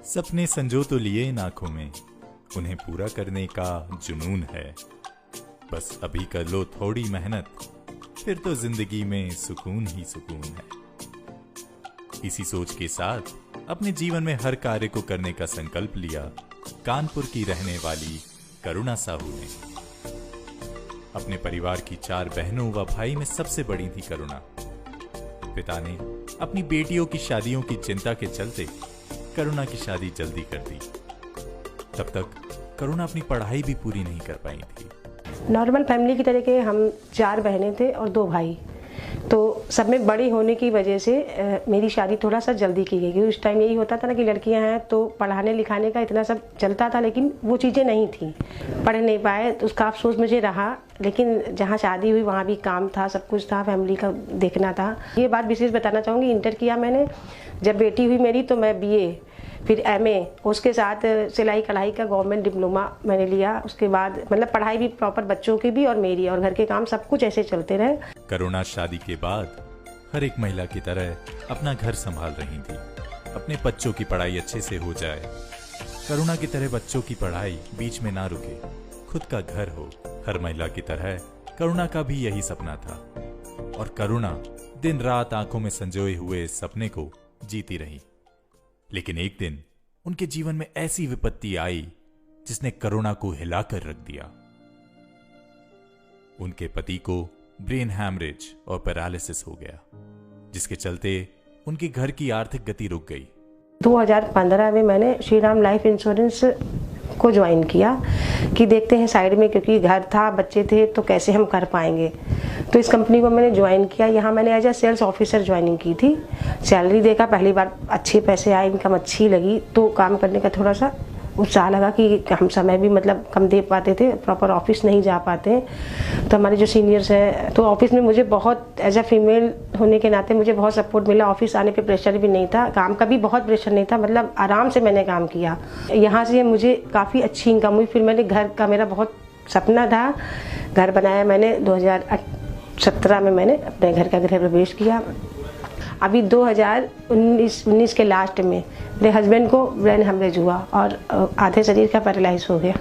सपने संजो तो लिए इन आंखों में, उन्हें पूरा करने का जुनून है। बस अभी कर लो थोड़ी मेहनत, फिर तो जिंदगी में सुकून ही सुकून है। इसी सोच के साथ अपने जीवन में हर कार्य को करने का संकल्प लिया कानपुर की रहने वाली करुणा साहू ने। अपने परिवार की 4 बहनों व भाई में सबसे बड़ी थी करुणा। पिता ने अपनी बेटियों की शादियों की चिंता के चलते करुणा की शादी जल्दी कर दी। तब तक करुणा अपनी पढ़ाई भी पूरी नहीं कर पाई थी। नॉर्मल फैमिली की तरह के हम 4 बहनें थे और 2 भाई, तो सब में बड़ी होने की वजह से मेरी शादी थोड़ा सा जल्दी की गई। उस टाइम यही होता था ना कि लड़कियां हैं तो पढ़ाने लिखाने का इतना सब चलता था, लेकिन वो चीज़ें नहीं थी, पढ़ नहीं पाए, तो उसका अफसोस मुझे रहा। लेकिन जहाँ शादी हुई वहाँ भी काम था, सब कुछ था, फैमिली का देखना था। ये बात विशेष बताना चाहूँगी, इंटर किया मैंने। जब बेटी हुई मेरी तो मैं BA फिर MA, उसके साथ सिलाई कढ़ाई का गवर्नमेंट डिप्लोमा मैंने लिया। उसके बाद मतलब पढ़ाई भी प्रॉपर, बच्चों की भी और मेरी, और घर के काम सब कुछ ऐसे चलते रहे। करुणा शादी के बाद हर एक महिला की तरह अपना घर संभाल रही थी। अपने बच्चों की पढ़ाई अच्छे से हो जाए, करुणा की तरह बच्चों की पढ़ाई बीच में ना रुके, खुद का घर हो। हर महिला की तरह करुणा का भी यही सपना था और करुणा दिन रात आंखों में संजोए हुए इस सपने को जीती रही। लेकिन एक दिन उनके जीवन में ऐसी विपत्ति आई जिसने करुणा को हिलाकर रख दिया। उनके पति को ब्रेन हैमरेज और पैरालिसिस हो गया, जिसके चलते उनके घर की आर्थिक गति रुक गई। 2015 में मैंने श्री राम लाइफ इंश्योरेंस को ज्वाइन किया कि देखते हैं साइड में, क्योंकि घर था, बच्चे थे, तो कैसे हम कर पाएंगे। तो इस कंपनी को मैंने ज्वाइन किया। यहाँ मैंने as a sales officer joining की थी। सैलरी देखा, पहली बार अच्छे पैसे आए, इनकम अच्छी लगी, तो काम करने का थोड़ा सा उत्साह लगा कि हम समय भी मतलब कम दे पाते थे, प्रॉपर ऑफिस नहीं जा पाते। तो हमारे जो सीनियर्स हैं, तो ऑफिस में मुझे बहुत एज ए फीमेल होने के नाते मुझे बहुत सपोर्ट मिला। ऑफिस आने पे प्रेशर भी नहीं था, काम का भी बहुत प्रेशर नहीं था, मतलब आराम से मैंने काम किया। यहाँ से मुझे काफ़ी अच्छी इनकम हुई। फिर मैंने घर का, मेरा बहुत सपना था, घर बनाया मैंने। 2017 में मैंने अपने घर का गृह प्रवेश किया। अभी 2019 के लास्ट में मेरे हस्बैंड को ब्रेन हेमरेज हुआ और आधे शरीर का पैरालाइज हो गया।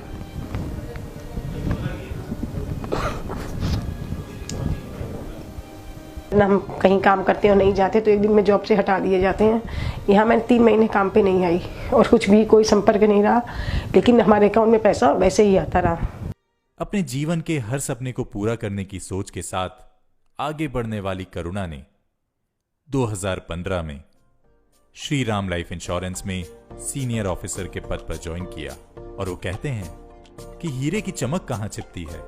हम कहीं काम करते और नहीं जाते तो एक दिन में जॉब से हटा दिए जाते हैं। यहाँ मैं 3 महीने काम पे नहीं आई और कुछ भी कोई संपर्क नहीं रहा, लेकिन हमारे अकाउंट में पैसा वैसे ही आता रहा। अपने जीवन के हर सपने को पूरा करने की सोच के साथ आगे बढ़ने वाली करुणा ने 2015 में श्री राम लाइफ इंश्योरेंस में सीनियर ऑफिसर के पद पर ज्वाइन किया। और वो कहते हैं कि हीरे की चमक कहां छिपती है,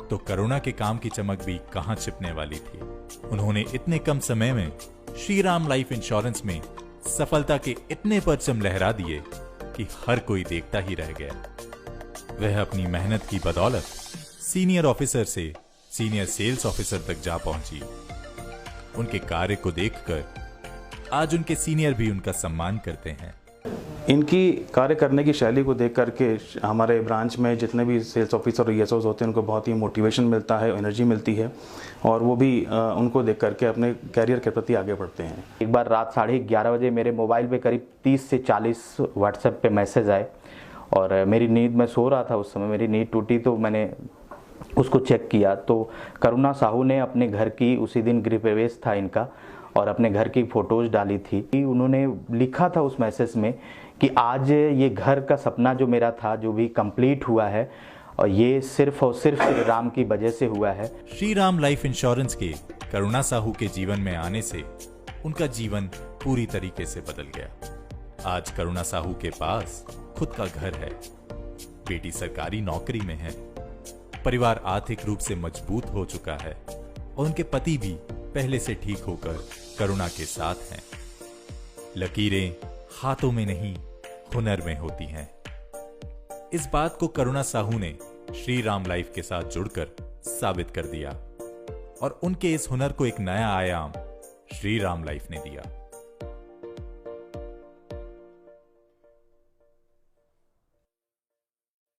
तो करुणा के काम की चमक भी कहां छिपने वाली थी। उन्होंने इतने कम समय में श्री राम लाइफ इंश्योरेंस में सफलता के इतने परचम लहरा दिए कि हर कोई देखता ही रह गया। वह अपनी मेहनत की बदौलत सीनियर ऑफिसर से सीनियर सेल्स ऑफिसर तक जा पहुंची। उनके कार्य को देखकर आज उनके सीनियर भी उनका सम्मान करते हैं। इनकी कार्य करने की शैली को देख करके हमारे ब्रांच में जितने भी सेल्स ऑफिसर और ESOs होते हैं उनको बहुत ही मोटिवेशन मिलता है, एनर्जी मिलती है, और वो भी उनको देख करके अपने कैरियर के प्रति आगे बढ़ते हैं। एक बार रात 11:30 बजे मेरे मोबाइल पे करीब 30 से 40 व्हाट्सएप पे मैसेज आए और मेरी नींद, मैं सो रहा था उस समय, मेरी नींद टूटी तो मैंने उसको चेक किया तो करुणा साहू ने अपने घर की, उसी दिन गृह प्रवेश था इनका, और अपने घर की फोटोज डाली थी। उन्होंने लिखा था उस मैसेज में कि आज ये घर का सपना जो मेरा था, जो भी कंप्लीट हुआ है, और ये सिर्फ और सिर्फ श्री राम की वजह से हुआ है। श्री राम लाइफ इंश्योरेंस के करुणा साहू के जीवन में आने से उनका जीवन पूरी तरीके से बदल गया। आज करुणा साहू के पास खुद का घर है, बेटी सरकारी नौकरी में है, परिवार आर्थिक रूप से मजबूत हो चुका है और उनके पति भी पहले से ठीक होकर करुणा के साथ हैं। लकीरें हाथों में नहीं, हुनर में होती हैं। इस बात को करुणा साहू ने श्री राम लाइफ के साथ जुड़कर साबित कर दिया और उनके इस हुनर को एक नया आयाम श्री राम लाइफ ने दिया।